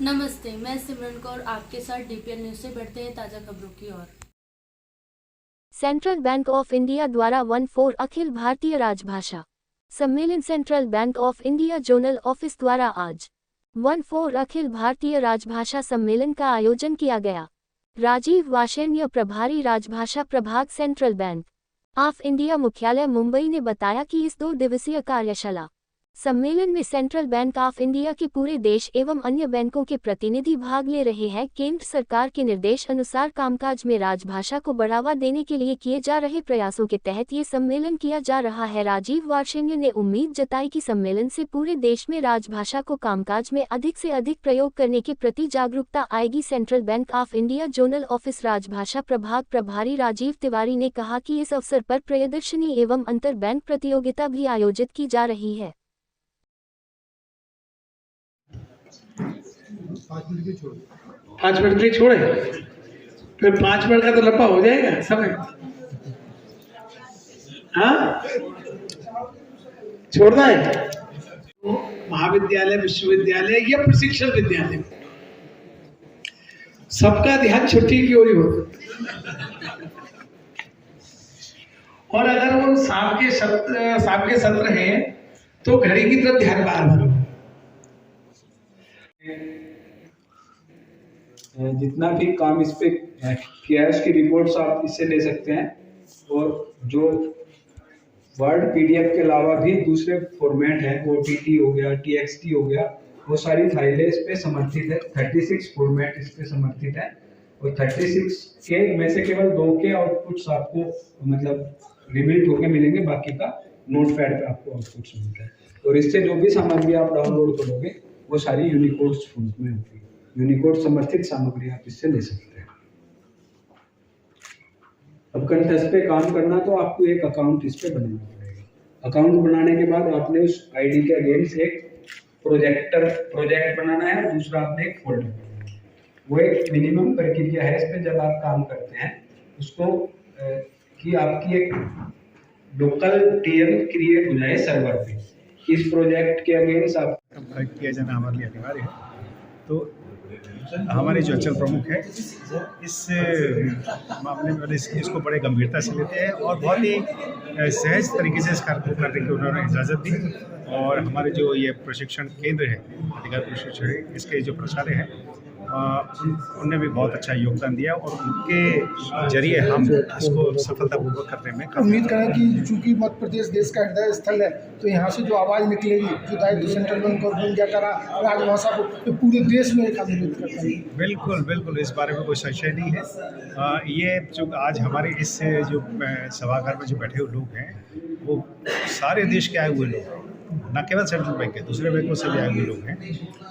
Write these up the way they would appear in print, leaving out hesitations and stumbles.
नमस्ते, मैं सिमरन कौर आपके साथ डीपीएल न्यूज से बढ़ते हैं ताज़ा खबरों की ओर। सेंट्रल बैंक ऑफ इंडिया द्वारा 14 अखिल भारतीय राजभाषा सम्मेलन central bank of India zonal office द्वारा आज 14 अखिल भारतीय राजभाषा सम्मेलन का आयोजन किया गया। राजीव वार्ष्णेय प्रभारी राजभाषा प्रभाग सेंट्रल बैंक ऑफ इंडिया मुख्यालय मुंबई ने बताया कि इस 2 दिवसीय कार्यशाला सम्मेलन में सेंट्रल बैंक ऑफ इंडिया के पूरे देश एवं अन्य बैंकों के प्रतिनिधि भाग ले रहे हैं। केंद्र सरकार के निर्देश अनुसार कामकाज में राजभाषा को बढ़ावा देने के लिए किए जा रहे प्रयासों के तहत ये सम्मेलन किया जा रहा है। राजीव वार्ष्णेय ने उम्मीद जताई कि सम्मेलन से पूरे देश में राजभाषा को कामकाज में अधिक से अधिक प्रयोग करने के प्रति जागरूकता आएगी। Central bank of India zonal office राजभाषा प्रभाग प्रभारी राजीव तिवारी ने कहा कि इस अवसर पर प्रदर्शनी एवं अंतर बैंक प्रतियोगिता भी आयोजित की जा रही है। 5 मिनट के लिए छोड़े, फिर 5 मिनट का तो लंबा हो जाएगा समय। हाँ, छोड़ना है। महाविद्यालय, विश्वविद्यालय या प्रशिक्षण विद्यालय, सबका ध्यान छुट्टी की ओर ही होता। और अगर वो शाम के सत्र हैं तो घड़ी की तरफ ध्यान बार जितना भी काम इस पे किया है उसकी रिपोर्ट्स आप इससे ले सकते हैं। और जो वर्ड पीडीएफ के अलावा भी दूसरे फॉर्मेट हैं, ओटीटी हो गया, टीएक्सटी हो गया, वो सारी फाइलें इस पे समर्थित है। 36 फॉर्मेट इस पे समर्थित है और 36 के में से केवल 2 के आउटपुट्स आपको मतलब रिबिल्ट होके मिलेंगे, बाकी का नोटपैड पे आपको आउटपुट्स मिलता है। और इससे जो भी सामग्री आप डाउनलोड करोगे वो सारी यूनिकोड फॉर्मेट में होगी। यूनिकोड समर्थित सामग्री आप इससे ले सकते हैं। अब कंटेस्ट पे काम करना तो आपको एक अकाउंट इस पे बनाना पड़ेगा। अकाउंट बनाने के बाद आपने उस आईडी के अगेंस्ट एक प्रोजेक्ट बनाना है, दूसरा आपने एक फोल्डर बनाना है। वो एक मिनिमम प्रक्रिया है इस पे जब आप काम करते हैं उसको कि आपकी एक लोकल टीएल क्रिएट हो जाए सर्वर पे। इस प्रोजेक्ट के अगेंस्ट आप किया जाना हमारे लिए अनिवार्य है। तो हमारे जो अंचल प्रमुख है वो इस मामले में इसको बड़े गंभीरता से लेते हैं और बहुत ही सहज तरीके से इस कार्य को करने की उन्होंने इजाज़त दी। और हमारे जो ये प्रशिक्षण केंद्र है, अधिकार प्रशिक्षण, इसके जो प्राचार्य हैं उनने भी बहुत अच्छा योगदान दिया और उनके जरिए हम इसको सफलतापूर्वक करने में उम्मीद करें कि चूंकि मध्य प्रदेश देश का हृदय स्थल है तो यहाँ से जो आवाज़ निकलेगी, जो दायित्व सेंट्रल बैंक ऑफ इंडिया का राजभाषा को तो पूरे देश में एक आंदोलित करता है। बिल्कुल बिल्कुल, इस बारे में कोई संशय नहीं है। ये जो आज हमारे इस जो सभागार में जो बैठे हुए लोग हैं वो सारे देश के आए हुए लोग हैं, न केवल सेंट्रल बैंक के, दूसरे बैंकों से भी आए हुए लोग हैं।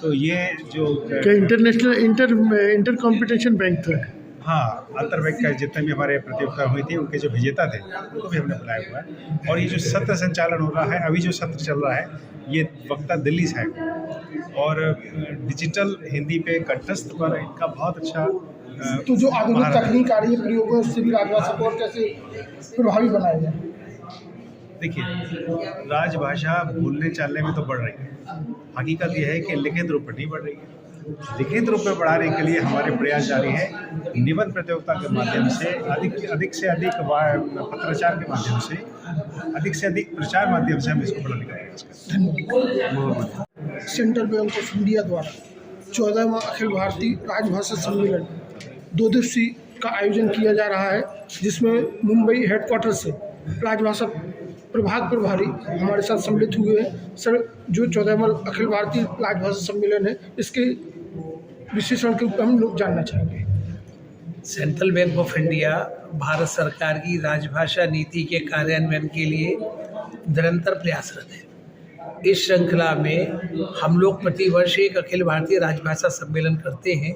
तो ये जो इंटरनेशनल इंटर कॉम्पिटिशन बैंक था। हाँ, अंतर बैंक का जितने भी हमारे प्रतियोगिता हुई थी उनके जो विजेता थे उनको भी हमने बुलाया हुआ है। और ये जो सत्र संचालन हो रहा है, अभी जो सत्र चल रहा है, ये वक्ता दिल्ली से है और डिजिटल हिंदी पे कंठस्थ पर इनका बहुत अच्छा तो जो आधुनिक तकनीक आ रही है प्रयोग है उससे भी राजभाषा को और कैसे प्रभावी बनाया जाए। देखिए, राजभाषा बोलने चालने में तो बढ़ रही है, हकीकत यह है कि लिखित रूप में नहीं बढ़ रही है। लिखित रूप में बढ़ाने के लिए हमारे प्रयास जारी है। निबंध प्रतियोगिता के माध्यम से अधिक से अधिक पत्राचार के माध्यम से अधिक प्रचार माध्यम से हम इसको बढ़ाने का प्रयास। सेंट्रल बैंक ऑफ इंडिया द्वारा 14वां अखिल भारतीय राजभाषा सम्मेलन 2 दिवसीय का आयोजन किया जा रहा है, जिसमें मुंबई हेडक्वार्टर से राजभाषा प्रभाग प्रभारी हमारे साथ सम्मिलित हुए हैं। सर, जो 14वां अखिल भारतीय राजभाषा सम्मेलन है, इसके विशेषण के ऊपर हम लोग जानना चाहेंगे। Central bank of India Bharat सरकार की राजभाषा नीति के कार्यान्वयन के लिए निरंतर प्रयासरत है। इस श्रृंखला में हम लोग प्रतिवर्ष एक अखिल भारतीय राजभाषा सम्मेलन करते हैं,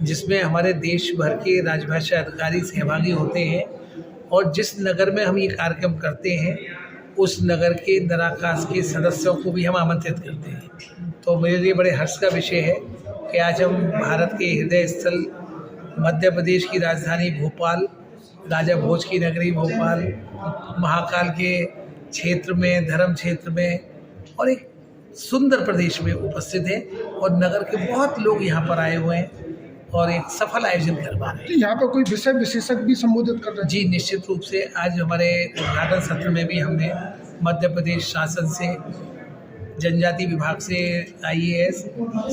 जिसमें हमारे देश भर के राजभाषा अधिकारी सहभागी होते हैं और जिस नगर में हम ये कार्यक्रम करते हैं उस नगर के नराकास के सदस्यों को भी हम आमंत्रित करते हैं। तो मेरे लिए बड़े हर्ष का विषय है कि आज हम भारत के हृदय स्थल मध्य प्रदेश की राजधानी भोपाल, राजा भोज की नगरी भोपाल, महाकाल के क्षेत्र में, धर्म क्षेत्र में और एक सुंदर प्रदेश में उपस्थित हैं और नगर के बहुत लोग यहाँ पर आए हुए हैं और एक सफल आयोजन करवा रहे हैं। यहाँ पर कोई विषय विशेषज्ञ भी संबोधित कर रहे हैं? जी, निश्चित रूप से आज हमारे उद्घाटन सत्र में भी हमने मध्य प्रदेश शासन से, जनजाति विभाग से IAS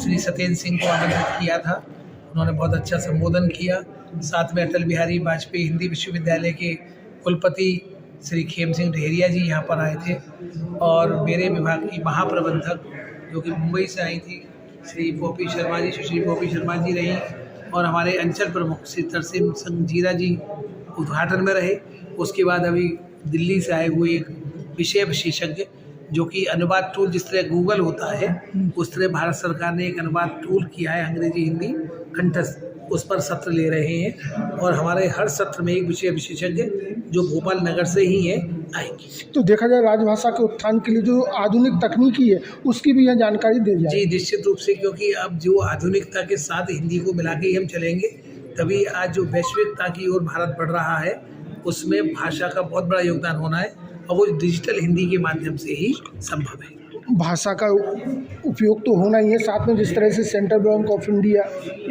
श्री सत्येंद्र सिंह को आमंत्रित किया था। उन्होंने बहुत अच्छा संबोधन किया। साथ में अटल बिहारी वाजपेयी हिंदी विश्वविद्यालय के कुलपति श्री खेम सिंह ढेरिया जी यहाँ पर आए थे और मेरे विभाग की महाप्रबंधक जो कि मुंबई से आई थी श्री पोपी शर्मा जी, सुश्री पोपी शर्मा जी रहीं और हमारे अंचल प्रमुख श्री तरसेम सिंह जीरा जी उद्घाटन में रहे। उसके बाद अभी दिल्ली से आए हुए एक विषय विशेषज्ञ जो कि अनुवाद टूल, जिस तरह गूगल होता है उस तरह भारत सरकार ने एक अनुवाद टूल किया है अंग्रेजी हिंदी कंठस्थ, उस पर सत्र ले रहे हैं और हमारे हर सत्र में एक विषय विशेषज्ञ जो भोपाल नगर से ही है आएंगे। तो देखा जाए राजभाषा के उत्थान के लिए जो आधुनिक तकनीकी है उसकी भी यहाँ जानकारी दी जाए। जी, निश्चित रूप से, क्योंकि अब जो आधुनिकता के साथ हिंदी को मिला के ही हम चलेंगे तभी आज जो वैश्विकता की ओर भारत बढ़ रहा है उसमें भाषा का बहुत बड़ा योगदान होना है और वो डिजिटल हिंदी के माध्यम से ही संभव है। भाषा का उपयोग तो होना ही है, साथ में जिस तरह से सेंट्रल बैंक ऑफ इंडिया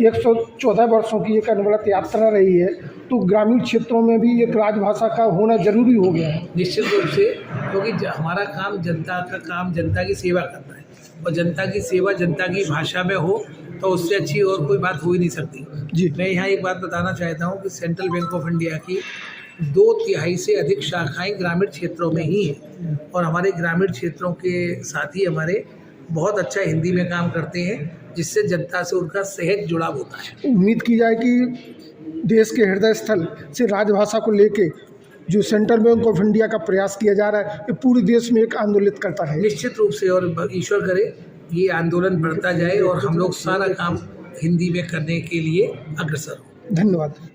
114 वर्षों की एक अनवरत यात्रा रही है तो ग्रामीण क्षेत्रों में भी एक राजभाषा का होना जरूरी हो गया है। निश्चित रूप से, क्योंकि हमारा काम जनता का काम जनता की सेवा करना है और जनता की सेवा जनता की भाषा में हो तो उससे अच्छी और कोई बात हो ही नहीं सकती। जी, मैं यहाँ एक बात बताना चाहता हूँ कि सेंट्रल बैंक ऑफ इंडिया की 2/3 से अधिक शाखाएं ग्रामीण क्षेत्रों में ही हैं और हमारे ग्रामीण क्षेत्रों के साथ ही हमारे बहुत अच्छा हिंदी में काम करते हैं जिससे जनता से उनका सहज जुड़ाव होता है। उम्मीद की जाए कि देश के हृदय स्थल से राजभाषा को लेके जो सेंट्रल बैंक ऑफ इंडिया का प्रयास किया जा रहा है ये पूरे देश में एक आंदोलित करता है। निश्चित रूप से, और ईश्वर करे ये आंदोलन बढ़ता जाए और हम लोग सारा काम हिंदी में करने के लिए अग्रसर हों। धन्यवाद।